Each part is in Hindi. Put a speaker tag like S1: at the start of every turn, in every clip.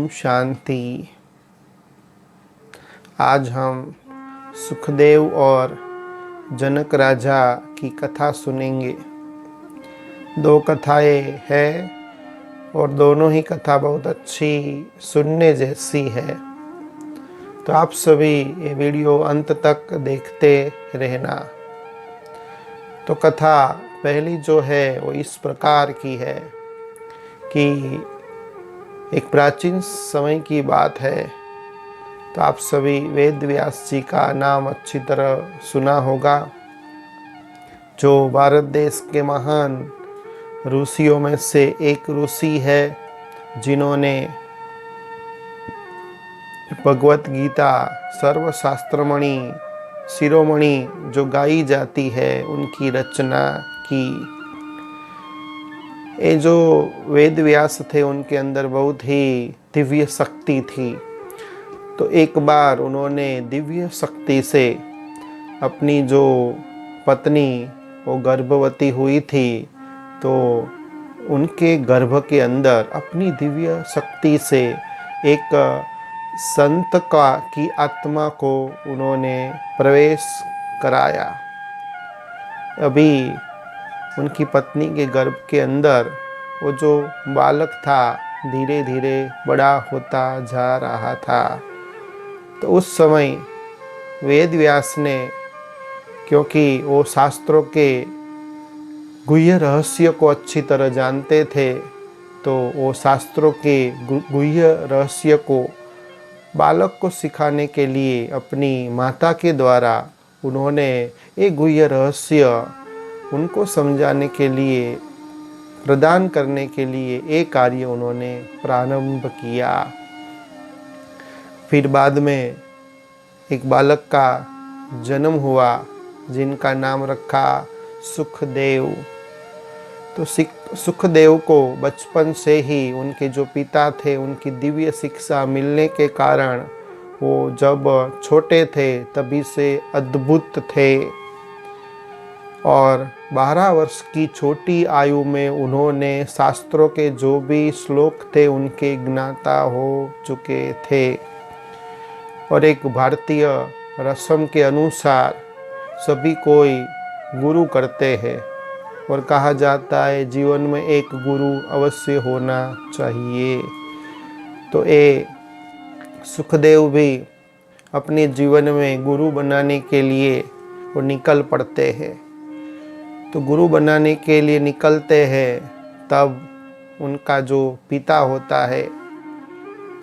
S1: ओम शांति। आज हम सुखदेव और जनक राजा की कथा सुनेंगे। दो कथाएं हैं और दोनों ही कथा बहुत अच्छी सुनने जैसी है, तो आप सभी ये वीडियो अंत तक देखते रहना। तो कथा पहली जो है वो इस प्रकार की है कि एक प्राचीन समय की बात है। तो आप सभी वेद व्यास जी का नाम अच्छी तरह सुना होगा, जो भारत देश के महान ऋषियों में से एक ऋषि है, जिन्होंने भगवत गीता सर्वशास्त्रमणि शिरोमणि जो गाई जाती है उनकी रचना की। ये जो वेद व्यास थे उनके अंदर बहुत ही दिव्य शक्ति थी। तो एक बार उन्होंने दिव्य शक्ति से अपनी जो पत्नी वो गर्भवती हुई थी, तो उनके गर्भ के अंदर अपनी दिव्य शक्ति से एक संत की आत्मा को उन्होंने प्रवेश कराया। अभी उनकी पत्नी के गर्भ के अंदर वो जो बालक था धीरे धीरे बड़ा होता जा रहा था। तो उस समय वेद व्यास ने, क्योंकि वो शास्त्रों के गुह्य रहस्य को अच्छी तरह जानते थे, तो वो शास्त्रों के गुह्य रहस्य को बालक को सिखाने के लिए अपनी माता के द्वारा उन्होंने एक गुह्य रहस्य उनको समझाने के लिए, प्रदान करने के लिए एक कार्य उन्होंने प्रारंभ किया। फिर बाद में एक बालक का जन्म हुआ, जिनका नाम रखा सुखदेव। तो सुखदेव को बचपन से ही उनके जो पिता थे उनकी दिव्य शिक्षा मिलने के कारण वो जब छोटे थे तभी से अद्भुत थे, और 12 वर्ष की छोटी आयु में उन्होंने शास्त्रों के जो भी श्लोक थे उनके ज्ञाता हो चुके थे। और एक भारतीय रस्म के अनुसार सभी कोई गुरु करते हैं, और कहा जाता है जीवन में एक गुरु अवश्य होना चाहिए। तो ये सुखदेव भी अपने जीवन में गुरु बनाने के लिए वो निकल पड़ते हैं। तो गुरु बनाने के लिए निकलते हैं, तब उनका जो पिता होता है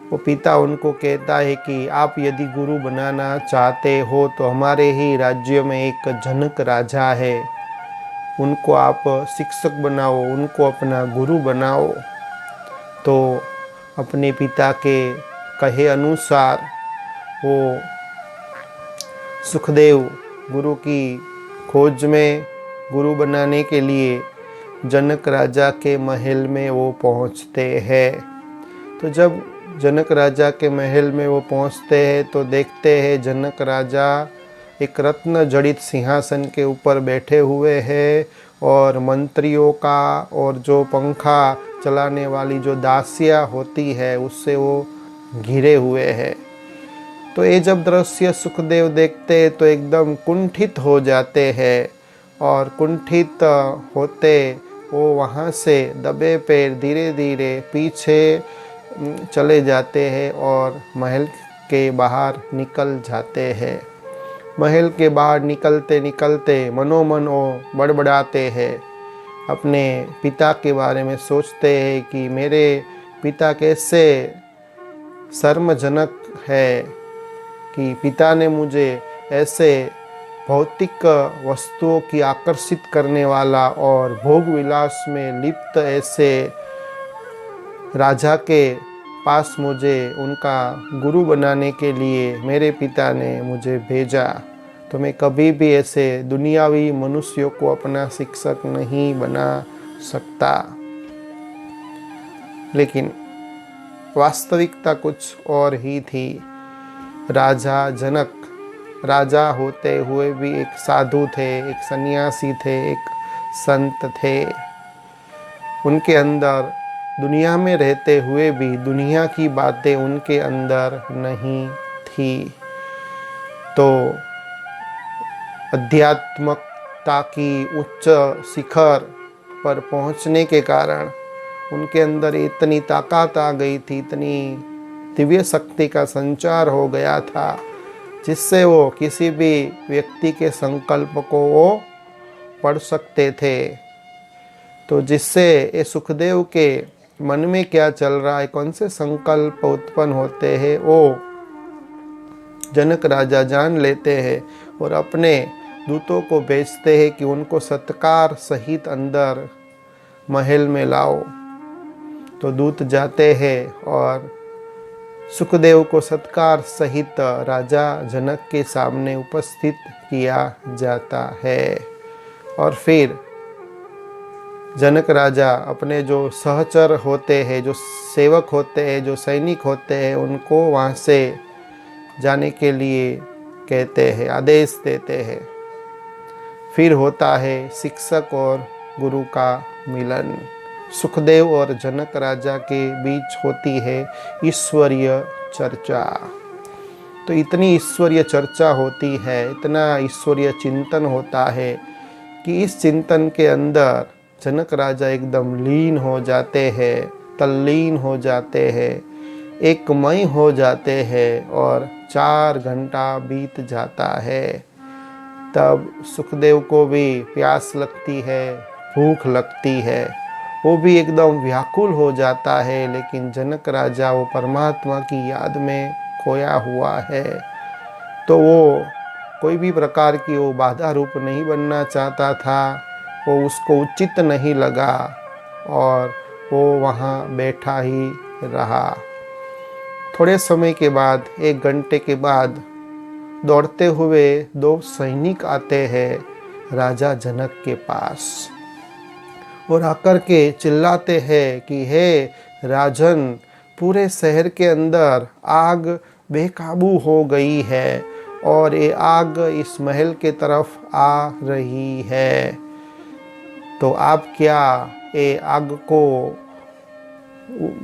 S1: वो पिता उनको कहता है कि आप यदि गुरु बनाना चाहते हो तो हमारे ही राज्य में एक जनक राजा है, उनको आप शिक्षक बनाओ, उनको अपना गुरु बनाओ। तो अपने पिता के कहे अनुसार वो सुखदेव गुरु की खोज में गुरु बनाने के लिए जनक राजा के महल में वो पहुंचते हैं। तो जब जनक राजा के महल में वो पहुंचते हैं तो देखते हैं जनक राजा एक रत्न जड़ित सिंहासन के ऊपर बैठे हुए हैं, और मंत्रियों का और जो पंखा चलाने वाली जो दासियाँ होती है उससे वो घिरे हुए हैं। तो ये जब दृश्य सुखदेव देखते हैं तो एकदम कुंठित हो जाते हैं, और कुंठित होते वो वहाँ से दबे पैर धीरे धीरे पीछे चले जाते हैं और महल के बाहर निकल जाते हैं। महल के बाहर निकलते निकलते मनोमन वो बड़बड़ाते हैं, अपने पिता के बारे में सोचते हैं कि मेरे पिता कैसे शर्मजनक है कि पिता ने मुझे ऐसे भौतिक वस्तुओं की आकर्षित करने वाला और भोग विलास में लिप्त ऐसे राजा के पास मुझे उनका गुरु बनाने के लिए मेरे पिता ने मुझे भेजा। तो मैं कभी भी ऐसे दुनियावी मनुष्यों को अपना शिक्षक नहीं बना सकता। लेकिन वास्तविकता कुछ और ही थी। राजा जनक राजा होते हुए भी एक साधु थे, एक सन्यासी थे, एक संत थे। उनके अंदर दुनिया में रहते हुए भी दुनिया की बातें उनके अंदर नहीं थी। तो आध्यात्मिकता की उच्च शिखर पर पहुंचने के कारण उनके अंदर इतनी ताकत आ गई थी, इतनी दिव्य शक्ति का संचार हो गया था, जिससे वो किसी भी व्यक्ति के संकल्प को वो पढ़ सकते थे। तो जिससे ये सुखदेव के मन में क्या चल रहा है, कौन से संकल्प उत्पन्न होते हैं, वो जनक राजा जान लेते हैं और अपने दूतों को भेजते हैं कि उनको सत्कार सहित अंदर महल में लाओ। तो दूत जाते हैं और सुखदेव को सत्कार सहित राजा जनक के सामने उपस्थित किया जाता है। और फिर जनक राजा अपने जो सहचर होते हैं, जो सेवक होते हैं, जो सैनिक होते हैं, उनको वहाँ से जाने के लिए कहते हैं, आदेश देते हैं। फिर होता है शिक्षक और गुरु का मिलन। सुखदेव और जनक राजा के बीच होती है ईश्वरीय चर्चा। तो इतनी ईश्वरीय चर्चा होती है, इतना ईश्वरीय चिंतन होता है कि इस चिंतन के अंदर जनक राजा एकदम लीन हो जाते हैं, तल्लीन हो जाते हैं, एकमय हो जाते हैं और 4 घंटा बीत जाता है। तब सुखदेव को भी प्यास लगती है, भूख लगती है, वो भी एकदम व्याकुल हो जाता है। लेकिन जनक राजा वो परमात्मा की याद में खोया हुआ है, तो वो कोई भी प्रकार की वो बाधा रूप नहीं बनना चाहता था, वो उसको उचित नहीं लगा और वो वहाँ बैठा ही रहा। थोड़े समय के बाद, 1 घंटे के बाद, दौड़ते हुए 2 सैनिक आते हैं राजा जनक के पास और आकर के चिल्लाते हैं कि हे राजन, पूरे शहर के अंदर आग बेकाबू हो गई है और ये आग इस महल के तरफ आ रही है। तो आप क्या ये आग को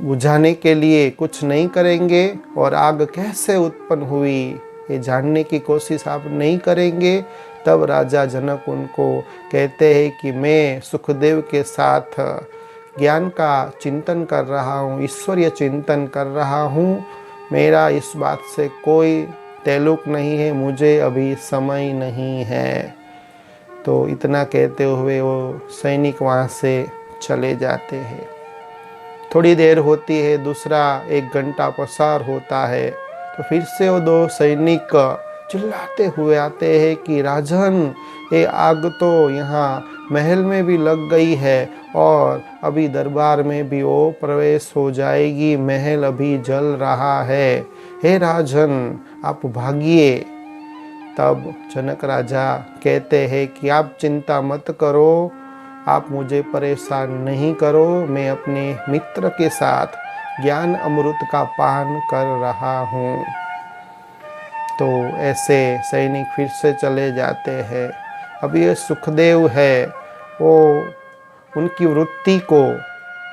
S1: बुझाने के लिए कुछ नहीं करेंगे और आग कैसे उत्पन्न हुई ये जानने की कोशिश आप नहीं करेंगे? तब राजा जनक उनको कहते हैं कि मैं सुखदेव के साथ ज्ञान का चिंतन कर रहा हूँ, ईश्वरीय चिंतन कर रहा हूँ, मेरा इस बात से कोई ताल्लुक नहीं है, मुझे अभी समय नहीं है। तो इतना कहते हुए वो सैनिक वहाँ से चले जाते हैं। थोड़ी देर होती है, दूसरा 1 घंटा पसार होता है, तो फिर से वो 2 सैनिक चिल्लाते हुए आते हैं कि राजन, ये आग तो यहाँ महल में भी लग गई है और अभी दरबार में भी वो प्रवेश हो जाएगी, महल अभी जल रहा है, हे राजन आप भागिए। तब जनक राजा कहते हैं कि आप चिंता मत करो, आप मुझे परेशान नहीं करो, मैं अपने मित्र के साथ ज्ञान अमृत का पान कर रहा हूँ। तो ऐसे सैनिक फिर से चले जाते हैं। अब ये सुखदेव है, वो उनकी वृत्ति को,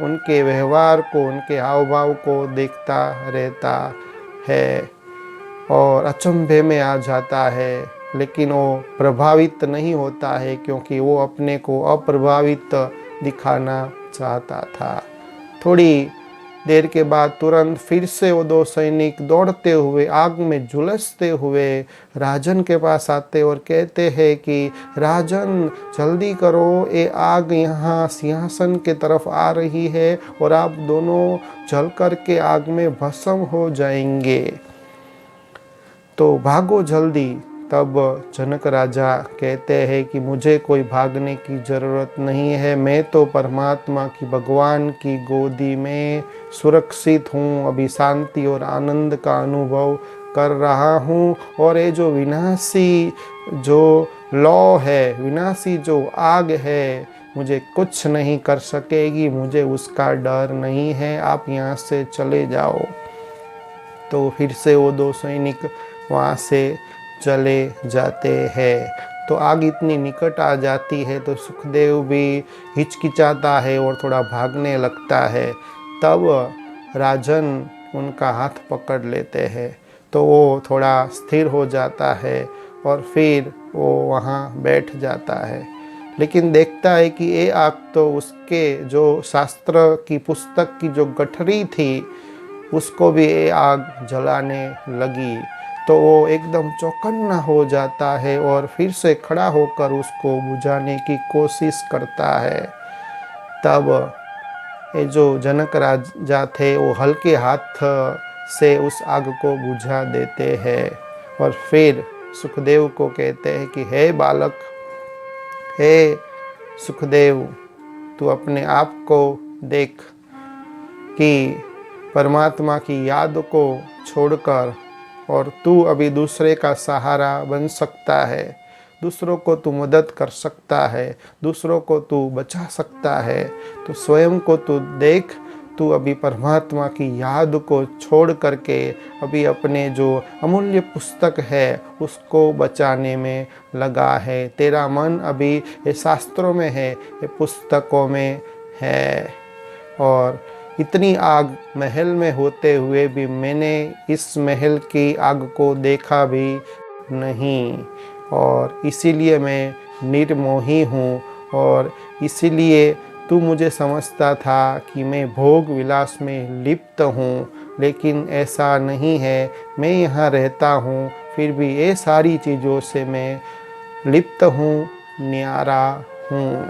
S1: उनके व्यवहार को, उनके हाव भाव को देखता रहता है और अचंभे में आ जाता है, लेकिन वो प्रभावित नहीं होता है क्योंकि वो अपने को अप्रभावित दिखाना चाहता था। थोड़ी देर के बाद तुरंत फिर से वो 2 सैनिक दौड़ते हुए, आग में झुलसते हुए राजन के पास आते और कहते हैं कि राजन जल्दी करो, ये आग यहाँ सिंहासन के तरफ आ रही है और आप दोनों जल कर के आग में भस्म हो जाएंगे, तो भागो जल्दी। तब जनक राजा कहते हैं कि मुझे कोई भागने की ज़रूरत नहीं है, मैं तो परमात्मा की, भगवान की गोदी में सुरक्षित हूँ, अभी शांति और आनंद का अनुभव कर रहा हूँ और ये जो विनाशी जो लौ है, विनाशी जो आग है, मुझे कुछ नहीं कर सकेगी, मुझे उसका डर नहीं है, आप यहाँ से चले जाओ। तो फिर से वो 2 सैनिक वहाँ से चले जाते हैं। तो आग इतनी निकट आ जाती है तो सुखदेव भी हिचकिचाता है और थोड़ा भागने लगता है। तब राजन उनका हाथ पकड़ लेते हैं, तो वो थोड़ा स्थिर हो जाता है और फिर वो वहाँ बैठ जाता है। लेकिन देखता है कि ये आग तो उसके जो शास्त्र की पुस्तक की जो गठरी थी उसको भी ये आग जलाने लगी। तो वो एकदम चौकन्ना हो जाता है और फिर से खड़ा होकर उसको बुझाने की कोशिश करता है। तब ये जो जनक राजा थे वो हल्के हाथ से उस आग को बुझा देते हैं और फिर सुखदेव को कहते हैं कि हे बालक, हे सुखदेव, तू अपने आप को देख कि परमात्मा की याद को छोड़कर और तू अभी दूसरे का सहारा बन सकता है, दूसरों को तू मदद कर सकता है, दूसरों को तू बचा सकता है। तो स्वयं को तू देख, तू अभी परमात्मा की याद को छोड़ करके अभी अपने जो अमूल्य पुस्तक है उसको बचाने में लगा है। तेरा मन अभी ये शास्त्रों में है, ये पुस्तकों में है। और इतनी आग महल में होते हुए भी मैंने इस महल की आग को देखा भी नहीं, और इसीलिए मैं निर्मोही हूँ। और इसीलिए तू मुझे समझता था कि मैं भोग विलास में लिप्त हूँ, लेकिन ऐसा नहीं है। मैं यहाँ रहता हूँ, फिर भी ये सारी चीज़ों से मैं लिप्त हूँ, न्यारा हूँ।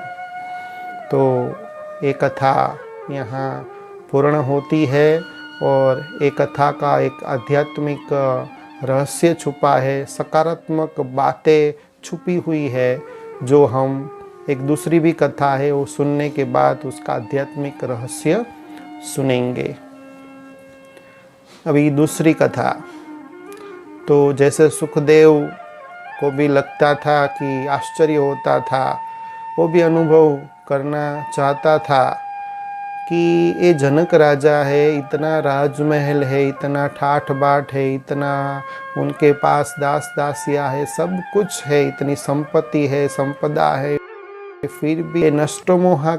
S1: तो ये कथा यहाँ पूर्ण होती है और एक कथा का एक आध्यात्मिक रहस्य छुपा है, सकारात्मक बातें छुपी हुई है, जो हम एक दूसरी भी कथा है वो सुनने के बाद उसका आध्यात्मिक रहस्य सुनेंगे। अभी दूसरी कथा। तो जैसे सुखदेव को भी लगता था कि आश्चर्य होता था, वो भी अनुभव करना चाहता था कि ये जनक राजा है, इतना राजमहल है, इतना ठाठ बाट है, इतना उनके पास दास दासियाँ है, सब कुछ है, इतनी संपत्ति है, संपदा है, फिर भी ये नष्टमोहा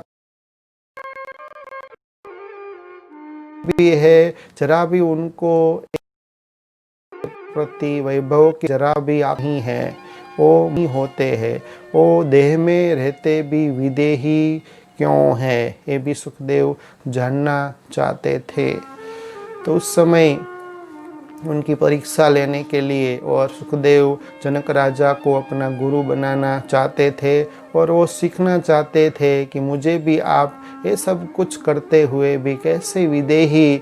S1: भी है, जरा भी उनको प्रति वैभव की जरा भी नहीं है, वो नहीं होते हैं। वो देह में रहते भी विदेही क्यों है, ये भी सुखदेव जानना चाहते थे। तो उस समय उनकी परीक्षा लेने के लिए और सुखदेव जनक राजा को अपना गुरु बनाना चाहते थे और वो सीखना चाहते थे कि मुझे भी आप ये सब कुछ करते हुए भी कैसे विदेही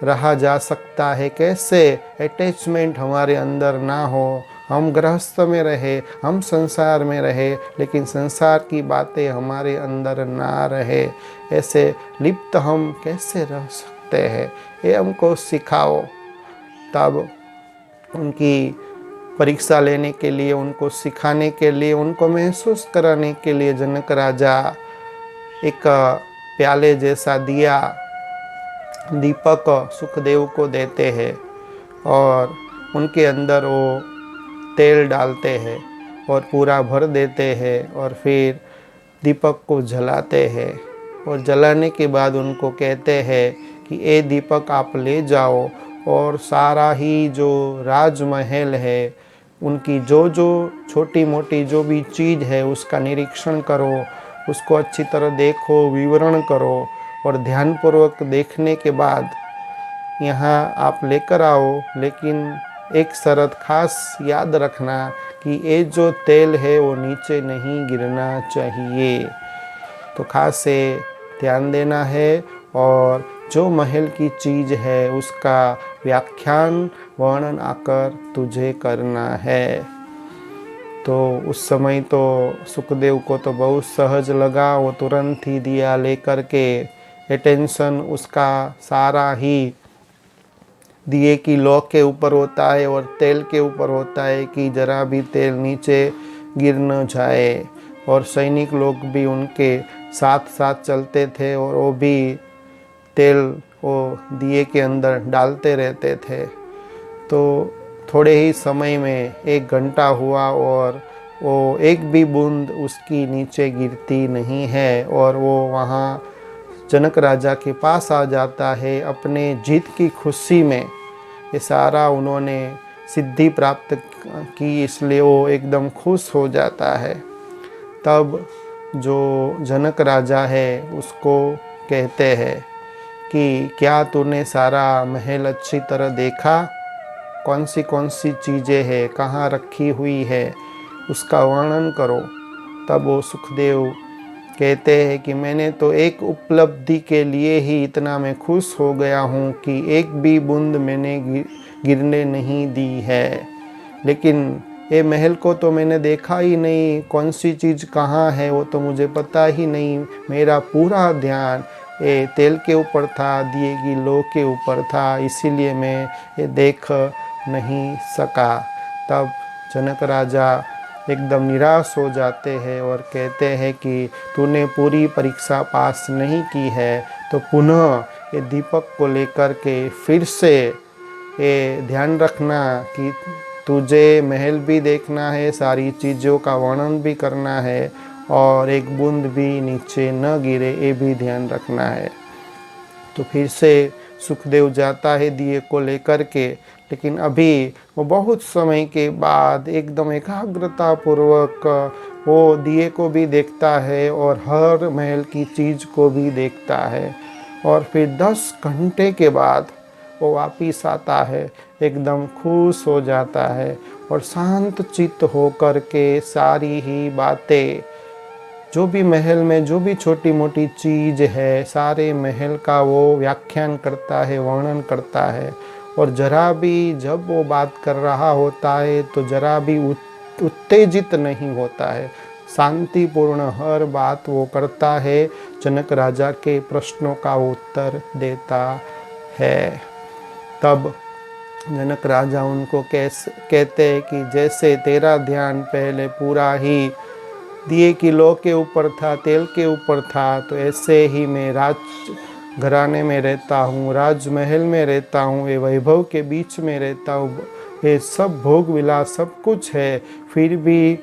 S1: रहा जा सकता है, कैसे अटैचमेंट हमारे अंदर ना हो, हम गृहस्थ में रहे, हम संसार में रहे, लेकिन संसार की बातें हमारे अंदर ना रहे, ऐसे लिप्त हम कैसे रह सकते हैं, ये हमको सिखाओ। तब उनकी परीक्षा लेने के लिए, उनको सिखाने के लिए, उनको महसूस कराने के लिए जनक राजा एक प्याले जैसा दिया दीपक सुखदेव को देते हैं और उनके अंदर वो तेल डालते हैं और पूरा भर देते हैं और फिर दीपक को जलाते हैं। और जलाने के बाद उनको कहते हैं कि ये दीपक आप ले जाओ और सारा ही जो राजमहल है उनकी जो जो छोटी मोटी जो भी चीज़ है उसका निरीक्षण करो, उसको अच्छी तरह देखो, विवरण करो और ध्यानपूर्वक देखने के बाद यहाँ आप लेकर आओ। लेकिन एक शर्त खास याद रखना कि ये जो तेल है वो नीचे नहीं गिरना चाहिए। तो खास से ध्यान देना है और जो महल की चीज़ है उसका व्याख्यान वर्णन आकर तुझे करना है। तो उस समय तो सुखदेव को तो बहुत सहज लगा, वो तुरंत ही दिया लेकर के अटेंशन उसका सारा ही दिए की लौ के ऊपर होता है और तेल के ऊपर होता है कि जरा भी तेल नीचे गिर न जाए। और सैनिक लोग भी उनके साथ साथ चलते थे और वो भी तेल वो दिए के अंदर डालते रहते थे। तो थोड़े ही समय में 1 घंटा हुआ और वो एक भी बूंद उसकी नीचे गिरती नहीं है और वो वहाँ जनक राजा के पास आ जाता है। अपने जीत की खुशी में ये सारा उन्होंने सिद्धि प्राप्त की, इसलिए वो एकदम खुश हो जाता है। तब जो जनक राजा है उसको कहते हैं कि क्या तूने सारा महल अच्छी तरह देखा, कौन सी चीज़ें हैं, कहाँ रखी हुई है, उसका वर्णन करो। तब वो सुखदेव कहते हैं कि मैंने तो एक उपलब्धि के लिए ही इतना मैं खुश हो गया हूँ कि एक भी बूंद मैंने गिरने नहीं दी है, लेकिन ये महल को तो मैंने देखा ही नहीं, कौन सी चीज़ कहाँ है वो तो मुझे पता ही नहीं। मेरा पूरा ध्यान ये तेल के ऊपर था, दिए की लो के ऊपर था, इसीलिए मैं ये देख नहीं सका। तब जनक राजा एकदम निराश हो जाते हैं और कहते हैं कि तूने पूरी परीक्षा पास नहीं की है, तो पुनः ये दीपक को लेकर के फिर से ये ध्यान रखना कि तुझे महल भी देखना है, सारी चीज़ों का वर्णन भी करना है और एक बूंद भी नीचे न गिरे ये भी ध्यान रखना है। तो फिर से सुखदेव जाता है दिए को लेकर के, लेकिन अभी वो बहुत समय के बाद एकदम एकाग्रता पूर्वक वो दिए को भी देखता है और हर महल की चीज़ को भी देखता है। और फिर 10 घंटे के बाद वो वापिस आता है, एकदम खुश हो जाता है और शांत चित्त होकर के सारी ही बातें, जो भी महल में जो भी छोटी मोटी चीज़ है, सारे महल का वो व्याख्यान करता है, वर्णन करता है। और जरा भी जब वो बात कर रहा होता है तो जरा भी उत्तेजित नहीं होता है, शांतिपूर्ण हर बात वो करता है, जनक राजा के प्रश्नों का उत्तर देता है। तब जनक राजा उनको कहते हैं कि जैसे तेरा ध्यान पहले पूरा ही दिए की लो के ऊपर था, तेल के ऊपर था, तो ऐसे ही मैं राज घराने में रहता हूँ, राजमहल में रहता हूँ, ये वैभव के बीच में रहता हूँ, ये सब भोग विलास सब कुछ है, फिर भी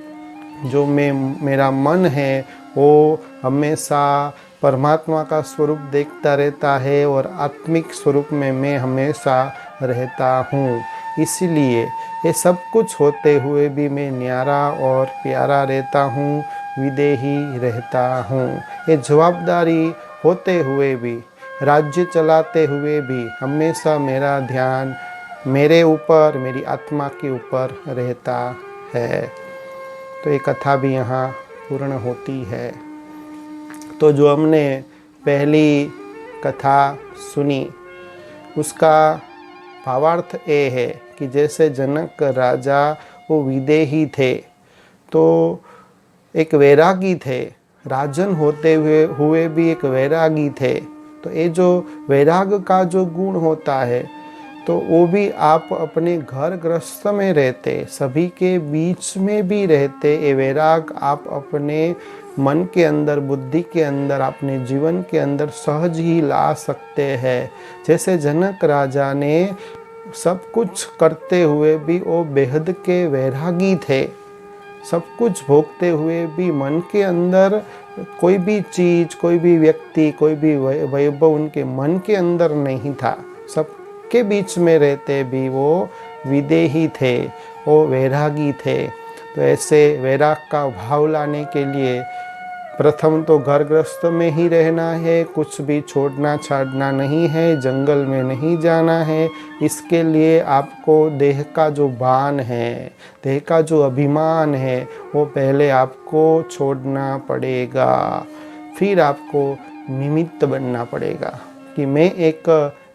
S1: जो मेरा मन है वो हमेशा परमात्मा का स्वरूप देखता रहता है और आत्मिक स्वरूप में मैं हमेशा रहता हूँ। इसीलिए ये सब कुछ होते हुए भी मैं न्यारा और प्यारा रहता हूँ, विदेही रहता हूँ। ये जवाबदारी होते हुए भी, राज्य चलाते हुए भी हमेशा मेरा ध्यान मेरे ऊपर, मेरी आत्मा के ऊपर रहता है। तो ये कथा भी यहाँ पूर्ण होती है। तो जो हमने पहली कथा सुनी उसका भावार्थ ये है कि जैसे जनक राजा वो विदेही थे, तो एक वैरागी थे, राजन होते हुए भी एक वैरागी थे। तो ये जो वैराग का जो गुण होता है, तो वो भी आप अपने घर गृहस्थ में रहते, सभी के बीच में भी रहते, ये वैराग आप अपने मन के अंदर, बुद्धि के अंदर, अपने जीवन के अंदर सहज ही ला सकते हैं। जैसे जनक राजा ने सब कुछ करते हुए भी वो बेहद के वैरागी थे, सब कुछ भोगते हुए भी मन के अंदर कोई भी चीज़, कोई भी व्यक्ति, कोई भी वैभव उनके मन के अंदर नहीं था, सबके बीच में रहते भी वो विदेही थे, वो वैरागी थे। तो ऐसे वैराग का भाव लाने के लिए प्रथम तो घर गृहस्थ में ही रहना है, कुछ भी छोड़ना छाड़ना नहीं है, जंगल में नहीं जाना है। इसके लिए आपको देह का जो भान है, देह का जो अभिमान है, वो पहले आपको छोड़ना पड़ेगा। फिर आपको निमित्त बनना पड़ेगा कि मैं एक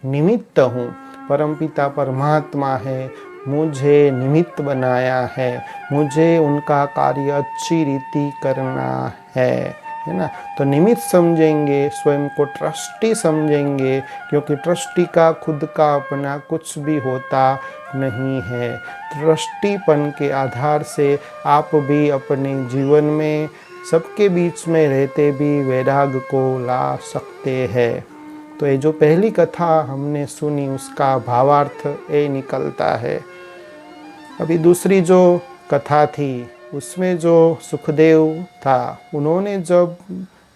S1: निमित्त हूँ, परमपिता परमात्मा है, मुझे निमित्त बनाया है, मुझे उनका कार्य अच्छी रीति करना है ना। तो निमित्त समझेंगे, स्वयं को ट्रस्टी समझेंगे, क्योंकि ट्रस्टी का खुद का अपना कुछ भी होता नहीं है। ट्रस्टीपन के आधार से आप भी अपने जीवन में सबके बीच में रहते भी वैराग को ला सकते हैं। तो ये जो पहली कथा हमने सुनी उसका भावार्थ ये निकलता है। अभी दूसरी जो कथा थी उसमें जो सुखदेव था, उन्होंने जब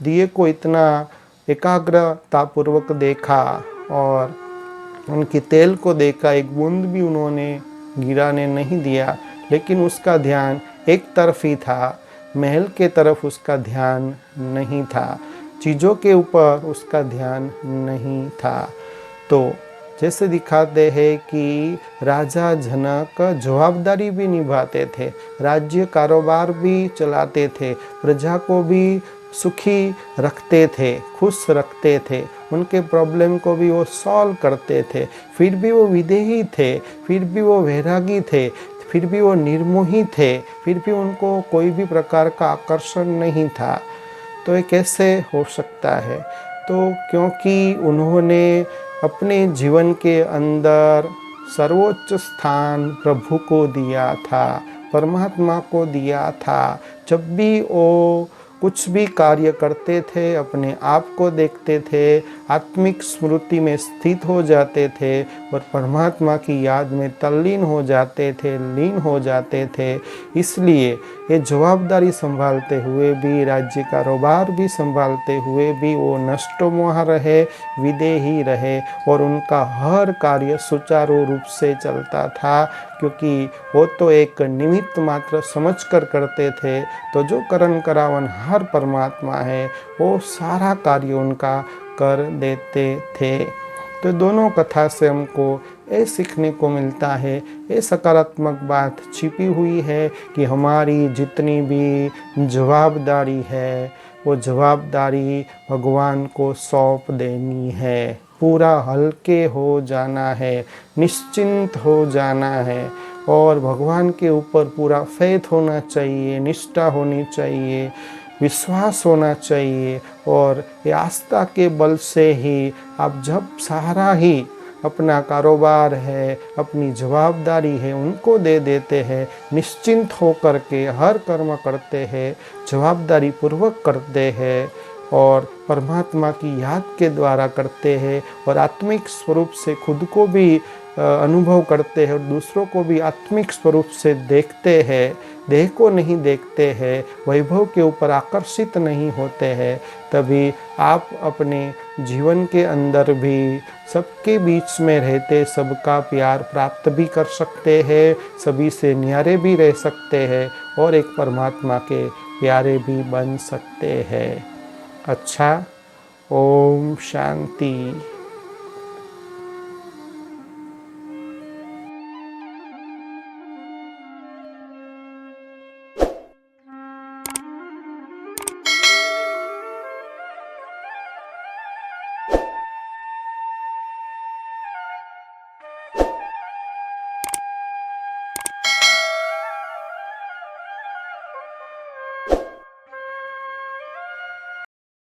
S1: दिए को इतना एकाग्रता पूर्वक देखा और उनकी तेल को देखा, एक बूंद भी उन्होंने गिराने नहीं दिया, लेकिन उसका ध्यान एक तरफ ही था, महल के तरफ उसका ध्यान नहीं था, चीज़ों के ऊपर उसका ध्यान नहीं था। तो जैसे दिखाते हैं कि राजा जनक जवाबदारी भी निभाते थे, राज्य कारोबार भी चलाते थे, प्रजा को भी सुखी रखते थे, खुश रखते थे, उनके प्रॉब्लम को भी वो सॉल्व करते थे, फिर भी वो विदेही थे, फिर भी वो वैरागी थे, फिर भी वो निर्मोही थे, फिर भी उनको कोई भी प्रकार का आकर्षण नहीं था। तो ये कैसे हो सकता है? तो क्योंकि उन्होंने अपने जीवन के अंदर सर्वोच्च स्थान प्रभु को दिया था, परमात्मा को दिया था। जब भी वो कुछ भी कार्य करते थे, अपने आप को देखते थे, आत्मिक स्मृति में स्थित हो जाते थे और परमात्मा की याद में तल्लीन हो जाते थे, लीन हो जाते थे। इसलिए ये जवाबदारी संभालते हुए भी, राज्य कारोबार भी संभालते हुए भी वो नष्टमोह रहे, विदेही रहे और उनका हर कार्य सुचारू रूप से चलता था, क्योंकि वो तो एक निमित्त मात्र समझकर करते थे। तो जो करण करावन हर परमात्मा है, वो सारा कार्य उनका कर देते थे। तो दोनों कथा से हमको ये सीखने को मिलता है, ये सकारात्मक बात छिपी हुई है कि हमारी जितनी भी जवाबदारी है, वो जवाबदारी भगवान को सौंप देनी है, पूरा हल्के हो जाना है, निश्चिंत हो जाना है और भगवान के ऊपर पूरा फेथ होना चाहिए, निष्ठा होनी चाहिए, विश्वास होना चाहिए। और ये आस्था के बल से ही आप जब सारा ही अपना कारोबार है, अपनी जवाबदारी है, उनको दे देते हैं, निश्चिंत होकर के हर कर्म करते हैं, जवाबदारी पूर्वक करते हैं और परमात्मा की याद के द्वारा करते हैं और आत्मिक स्वरूप से खुद को भी अनुभव करते हैं और दूसरों को भी आत्मिक स्वरूप से देखते हैं, देह को नहीं देखते हैं, वैभव के ऊपर आकर्षित नहीं होते हैं, तभी आप अपने जीवन के अंदर भी सबके बीच में रहते सबका प्यार प्राप्त भी कर सकते हैं, सभी से न्यारे भी रह सकते हैं और एक परमात्मा के प्यारे भी बन सकते हैं। अच्छा, ओम शांति।